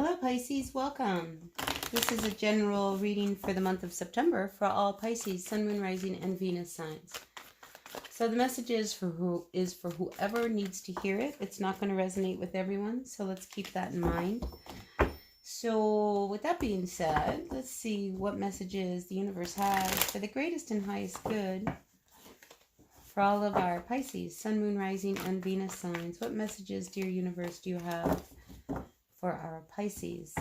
Hello Pisces, welcome. This is a general reading for the month of September for all Pisces, Sun, Moon, Rising, and Venus signs. So the message is for whoever needs to hear it. It's not going to resonate with everyone, so let's keep that in mind. So with that being said, let's see what messages the universe has for the greatest and highest good for all of our Pisces, Sun, Moon, Rising, and Venus signs. What messages, dear universe, do you have for our Pisces,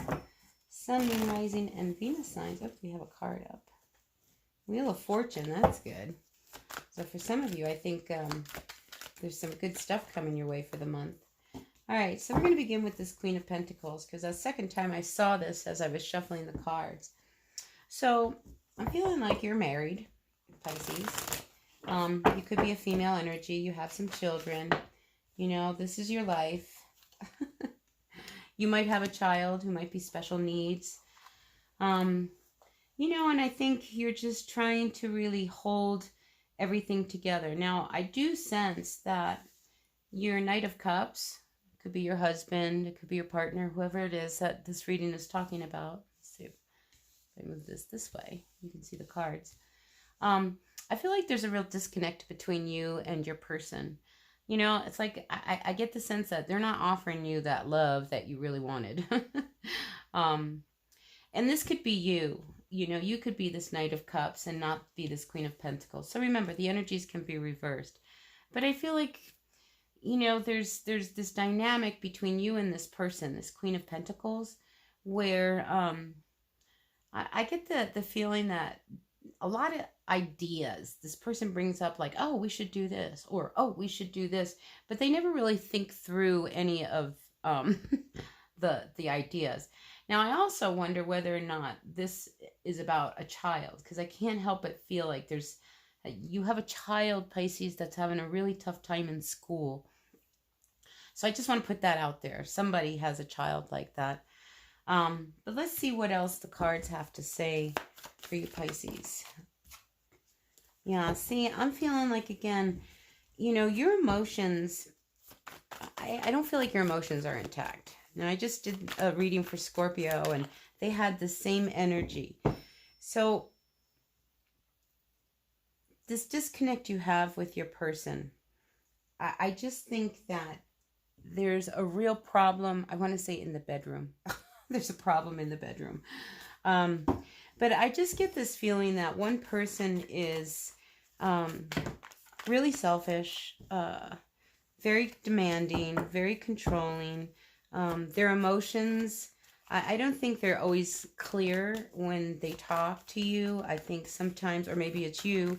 Sun, Moon, Rising, and Venus signs? Oh, we have a card up. Wheel of Fortune, that's good. So for some of you, I think there's some good stuff coming your way for the month. All right, so we're going to begin with this Queen of Pentacles, because the second time I saw this as I was shuffling the cards. So I'm feeling like you're married, Pisces. You could be a female energy. You have some children. You know, this is your life. You might have a child who might be special needs. You know, and I think you're just trying to really hold everything together. Now, I do sense that your Knight of Cups, it could be your husband, it could be your partner, whoever it is that this reading is talking about. Let's see if I move this way. You can see the cards. I feel like there's a real disconnect between you and your person. You know, it's like I get the sense that they're not offering you that love that you really wanted. And this could be you. You know, you could be this Knight of Cups and not be this Queen of Pentacles. So remember, the energies can be reversed. But I feel like, you know, there's this dynamic between you and this person, this Queen of Pentacles, where I get the feeling that a lot of ideas this person brings up, like, oh, we should do this, or oh, we should do this, but they never really think through any of the ideas. Now, I also wonder whether or not this is about a child, because I can't help but feel like you have a child, Pisces, that's having a really tough time in school. So I just want to put that out there. Somebody has a child like that. But let's see what else the cards have to say for you, Pisces. Yeah, see, I'm feeling like, again, you know, your emotions, I don't feel like your emotions are intact. Now, I just did a reading for Scorpio, and they had the same energy. So this disconnect you have with your person, I just think that there's a real problem. I want to say in the bedroom. There's a problem in the bedroom. But I just get this feeling that one person is really selfish, very demanding, very controlling. Their emotions, I don't think they're always clear when they talk to you. I think sometimes, or maybe it's you,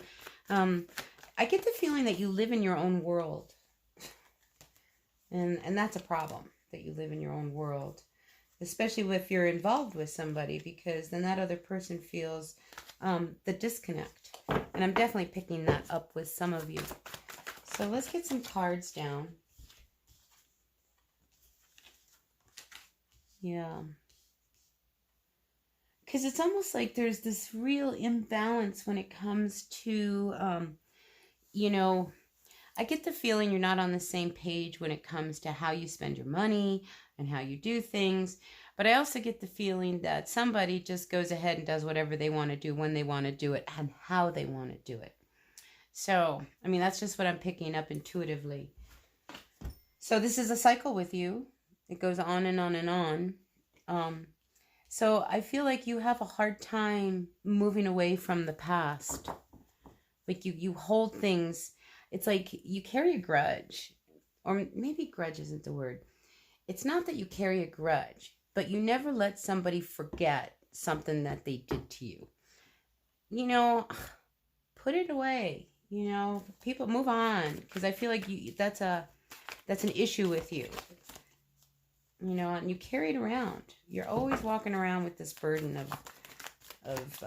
I get the feeling that you live in your own world. And that's a problem, that you live in your own world. Especially if you're involved with somebody, because then that other person feels the disconnect. And I'm definitely picking that up with some of you. So let's get some cards down. Yeah. Because it's almost like there's this real imbalance when it comes to, you know, I get the feeling you're not on the same page when it comes to how you spend your money and how you do things. But I also get the feeling that somebody just goes ahead and does whatever they want to do, when they want to do it, and how they want to do it. So, I mean, that's just what I'm picking up intuitively. So this is a cycle with you. It goes on and on and on. So I feel like you have a hard time moving away from the past. Like you hold things. It's like you carry a grudge, or maybe grudge isn't the word. It's not that you carry a grudge, but you never let somebody forget something that they did to you. You know, put it away. You know, people move on, because I feel like that's an issue with you. You know, and you carry it around. You're always walking around with this burden of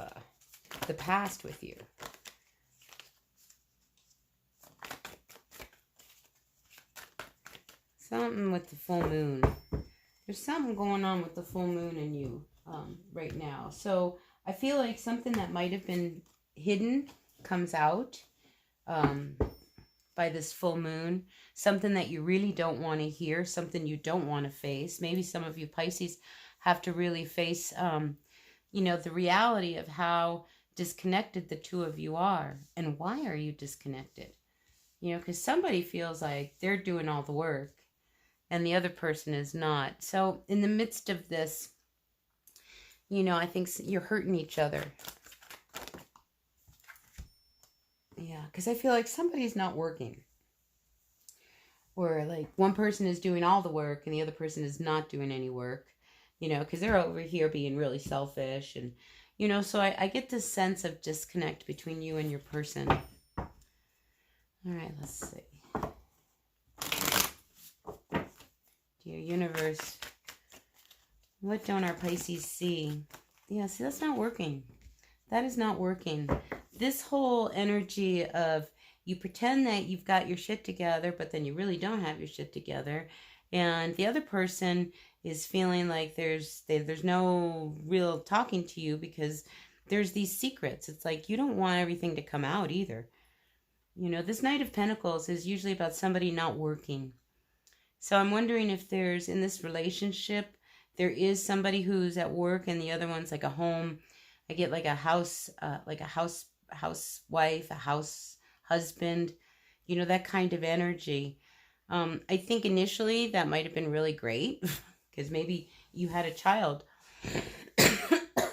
the past with you. Something with the full moon. There's something going on with the full moon in you right now. So I feel like something that might have been hidden comes out by this full moon. Something that you really don't want to hear. Something you don't want to face. Maybe some of you Pisces have to really face, the reality of how disconnected the two of you are. And why are you disconnected? Because somebody feels like they're doing all the work and the other person is not. So in the midst of this, I think you're hurting each other. Yeah, because I feel like somebody's not working. Or like one person is doing all the work and the other person is not doing any work, because they're over here being really selfish. And, so I get this sense of disconnect between you and your person. All right, let's see. Dear universe, what don't our Pisces see? Yeah, see, that's not working. That is not working. This whole energy of you pretend that you've got your shit together, but then you really don't have your shit together. And the other person is feeling like there's no real talking to you because there's these secrets. It's like you don't want everything to come out either. This Knight of Pentacles is usually about somebody not working. So I'm wondering if there's, in this relationship, there is somebody who's at work and the other one's like a home. I get like a housewife, a house husband, that kind of energy. I think initially that might have been really great because maybe you had a child,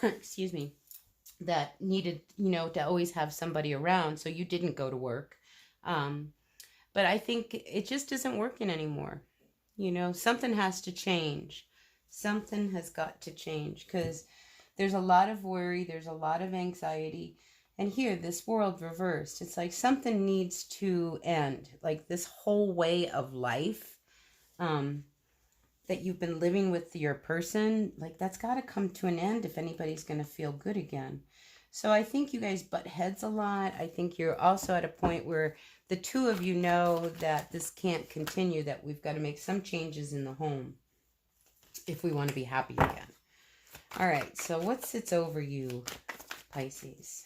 excuse me, that needed, to always have somebody around, so you didn't go to work. But I think it just isn't working anymore. Something has to change. Something has got to change because there's a lot of worry. There's a lot of anxiety. And here, this world reversed. It's like something needs to end. Like this whole way of life that you've been living with your person, like that's got to come to an end if anybody's going to feel good again. So I think you guys butt heads a lot. I think you're also at a point where the two of you know that this can't continue, that we've got to make some changes in the home if we want to be happy again. All right, so what sits over you, Pisces?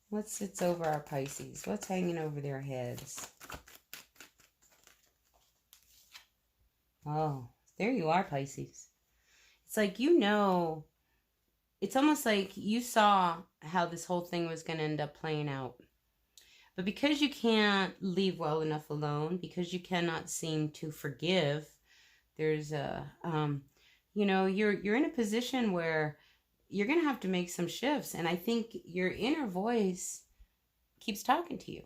What sits over our Pisces? What's hanging over their heads? Oh, there you are, Pisces. It's like, it's almost like you saw how this whole thing was going to end up playing out. But because you can't leave well enough alone, because you cannot seem to forgive, there's you're in a position where you're going to have to make some shifts. And I think your inner voice keeps talking to you.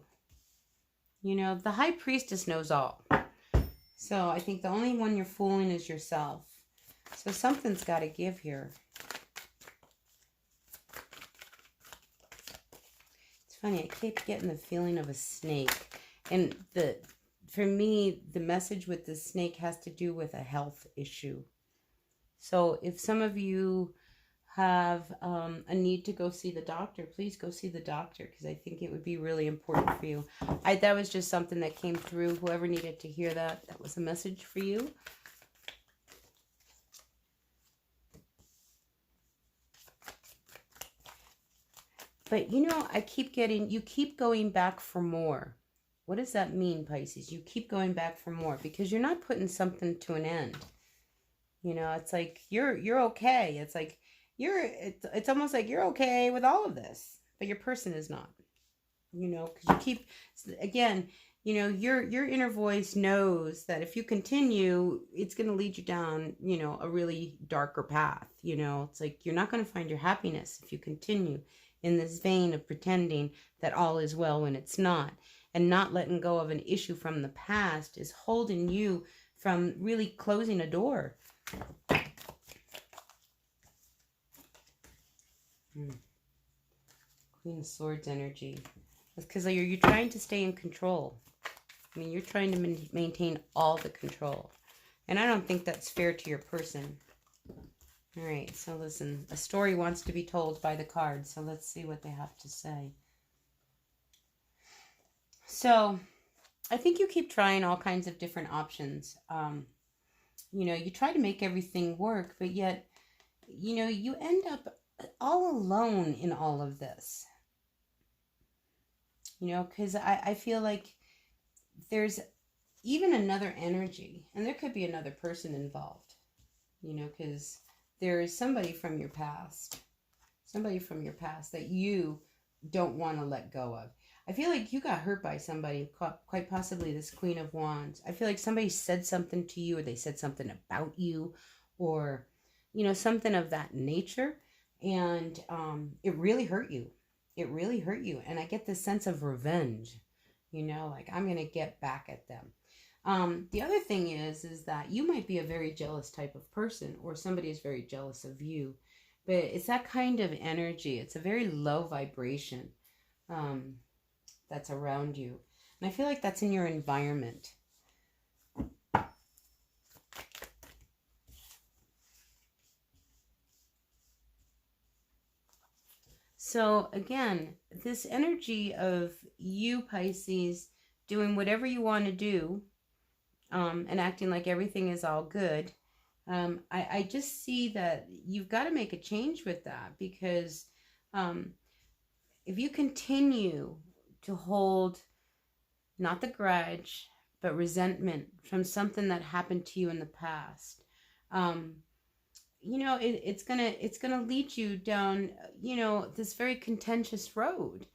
The High Priestess knows all. So I think the only one you're fooling is yourself. So something's got to give here. It's funny, I keep getting the feeling of a snake. And for me, the message with the snake has to do with a health issue. So if some of you have a need to go see the doctor, please go see the doctor, because I think it would be really important for you. That was just something that came through. Whoever needed to hear that, that was a message for you. But I keep getting, you keep going back for more. What does that mean, Pisces? You keep going back for more because you're not putting something to an end. It's like you're okay. It's like it's almost like you're okay with all of this, but your person is not. Because you keep, again, your inner voice knows that if you continue, it's going to lead you down, a really darker path. It's like you're not going to find your happiness if you continue in this vein of pretending that all is well when it's not. And not letting go of an issue from the past is holding you from really closing a door. Queen of Swords energy. That's because you're trying to stay in control. You're trying to maintain all the control. And I don't think that's fair to your person. All right, so listen. A story wants to be told by the cards, so let's see what they have to say. So, I think you keep trying all kinds of different options. You try to make everything work, but yet, you end up all alone in all of this. because I feel like there's even another energy, and there could be another person involved, because there is somebody from your past that you don't want to let go of. I feel like you got hurt by somebody, quite possibly this Queen of Wands. I feel like somebody said something to you, or they said something about you, or, something of that nature. And it really hurt you. It really hurt you. And I get this sense of revenge, like I'm going to get back at them. The other thing is that you might be a very jealous type of person, or somebody is very jealous of you. But it's that kind of energy. It's a very low vibration that's around you. And I feel like that's in your environment. So again, this energy of you, Pisces, doing whatever you want to do, and acting like everything is all good. I just see that you've got to make a change with that, because if you continue to hold not the grudge, but resentment from something that happened to you in the past, it's gonna lead you down, this very contentious road,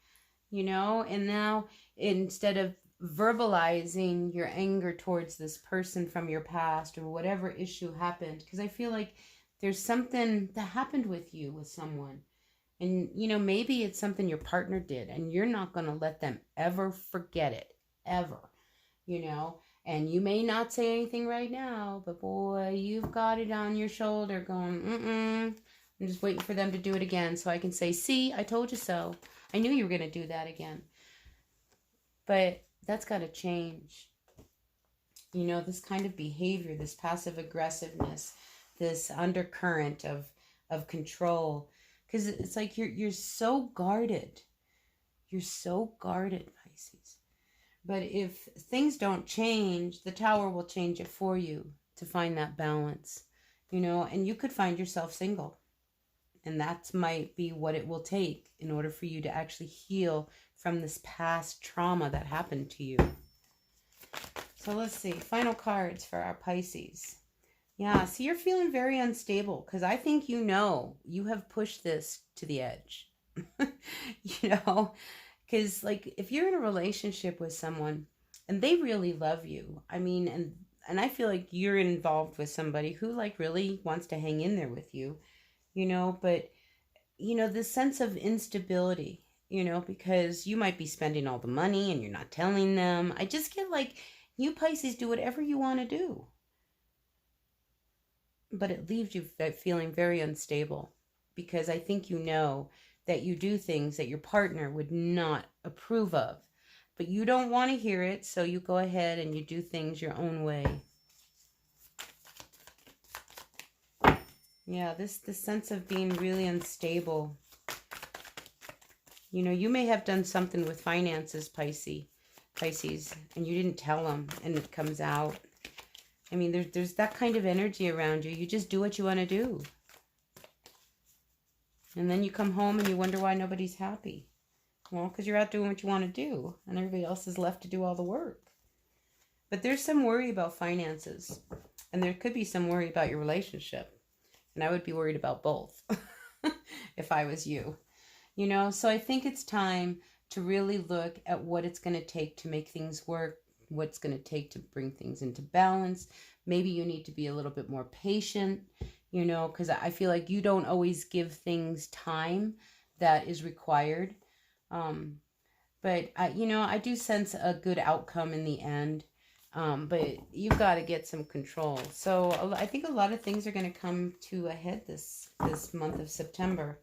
and now instead of verbalizing your anger towards this person from your past, or whatever issue happened, because I feel like there's something that happened with you with someone, and maybe it's something your partner did, and you're not going to let them ever forget it, ever, and you may not say anything right now, but boy, you've got it on your shoulder going, I'm just waiting for them to do it again so I can say, see, I told you so. I knew you were going to do that again. But that's got to change. This kind of behavior, this passive aggressiveness, this undercurrent of control, because it's like you're so guarded. You're so guarded, Pisces. But if things don't change, the Tower will change it for you to find that balance, and you could find yourself single. And that might be what it will take in order for you to actually heal from this past trauma that happened to you. So let's see. Final cards for our Pisces. Yeah, so you're feeling very unstable, because I think you have pushed this to the edge. Because if you're in a relationship with someone and they really love you, and I feel like you're involved with somebody who really wants to hang in there with you, but this sense of instability, because you might be spending all the money and you're not telling them. I just get you, Pisces, do whatever you want to do, but it leaves you feeling very unstable, because I think that you do things that your partner would not approve of, but you don't want to hear it, so you go ahead and you do things your own way. Yeah, this sense of being really unstable. You may have done something with finances, Pisces, and you didn't tell them, and it comes out. There's that kind of energy around you. You just do what you want to do. And then you come home and you wonder why nobody's happy. Well, because you're out doing what you want to do, and everybody else is left to do all the work. But there's some worry about finances, and there could be some worry about your relationship. And I would be worried about both if I was you. So I think it's time to really look at what it's going to take to make things work, what's going to take to bring things into balance. Maybe you need to be a little bit more patient, because I feel like you don't always give things time that is required. But I do sense a good outcome in the end. But you've got to get some control. So I think a lot of things are going to come to a head this month of September,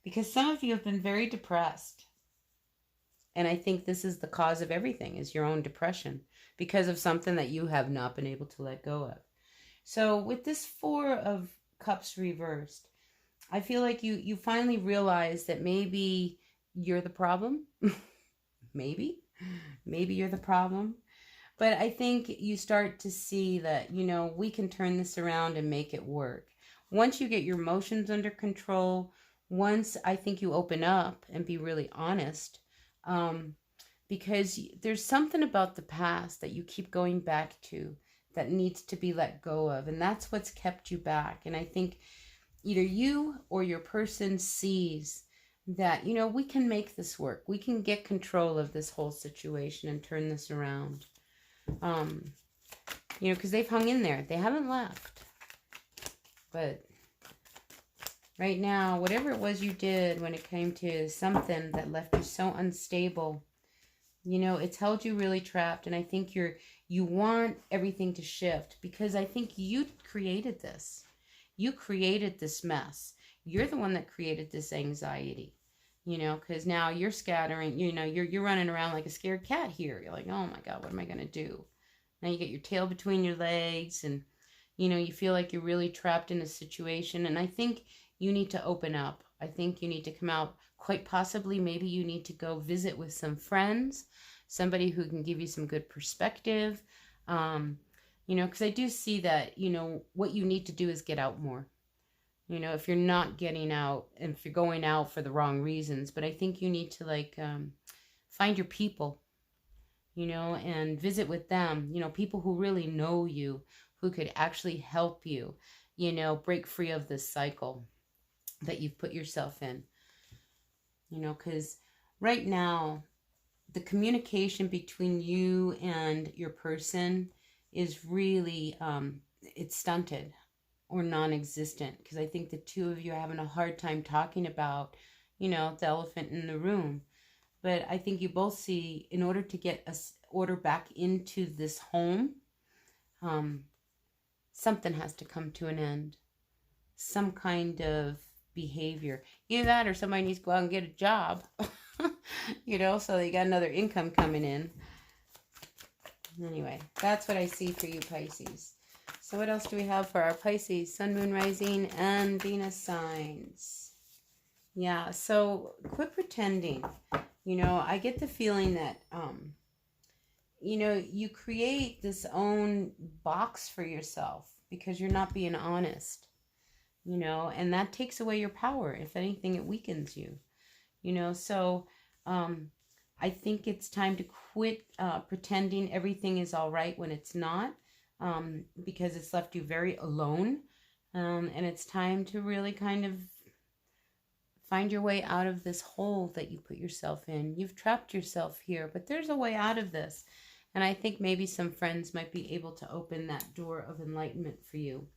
because some of you have been very depressed. And I think this is the cause of everything, is your own depression, because of something that you have not been able to let go of. So with this Four of Cups reversed, I feel like you finally realize that maybe you're the problem. maybe you're the problem. But I think you start to see that, we can turn this around and make it work. Once you get your emotions under control, once I think you open up and be really honest, because there's something about the past that you keep going back to that needs to be let go of. And that's what's kept you back. And I think either you or your person sees that, we can make this work. We can get control of this whole situation and turn this around. Because they've hung in there. They haven't left. But right now, whatever it was you did when it came to something that left you so unstable, it's held you really trapped. And I think you want everything to shift, because I think you created this. You created this mess. You're the one that created this anxiety, because now you're scattering, you're running around like a scared cat here. You're like, oh my God, what am I going to do? Now you get your tail between your legs, and, you feel like you're really trapped in a situation. And I think you need to open up. I think you need to come out. Quite possibly, maybe you need to go visit with some friends, somebody who can give you some good perspective. Because I do see that, what you need to do is get out more. If you're not getting out, and if you're going out for the wrong reasons, but I think you need to find your people, and visit with them, people who really know you, who could actually help you, break free of this cycle that you've put yourself in, because right now the communication between you and your person is really, it's stunted or non-existent, because I think the two of you are having a hard time talking about, the elephant in the room. But I think you both see, in order to get us order back into this home, something has to come to an end. Some kind of behavior. Either that, or somebody needs to go out and get a job, so they got another income coming in. Anyway, that's what I see for you, Pisces. So what else do we have for our Pisces, Sun, Moon, Rising, and Venus signs? Yeah, so quit pretending. I get the feeling that, you create this own box for yourself because you're not being honest, and that takes away your power. If anything, it weakens you, so I think it's time to quit pretending everything is all right when it's not, because it's left you very alone, and it's time to really kind of find your way out of this hole that you put yourself in. You've trapped yourself here, but there's a way out of this. And I think maybe some friends might be able to open that door of enlightenment for you.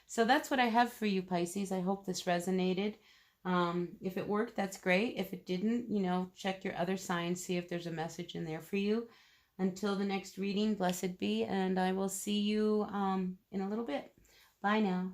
So that's what I have for you, Pisces. I hope this resonated. If it worked, that's great. If it didn't, check your other signs, see if there's a message in there for you. Until the next reading, blessed be, and I will see you in a little bit. Bye now.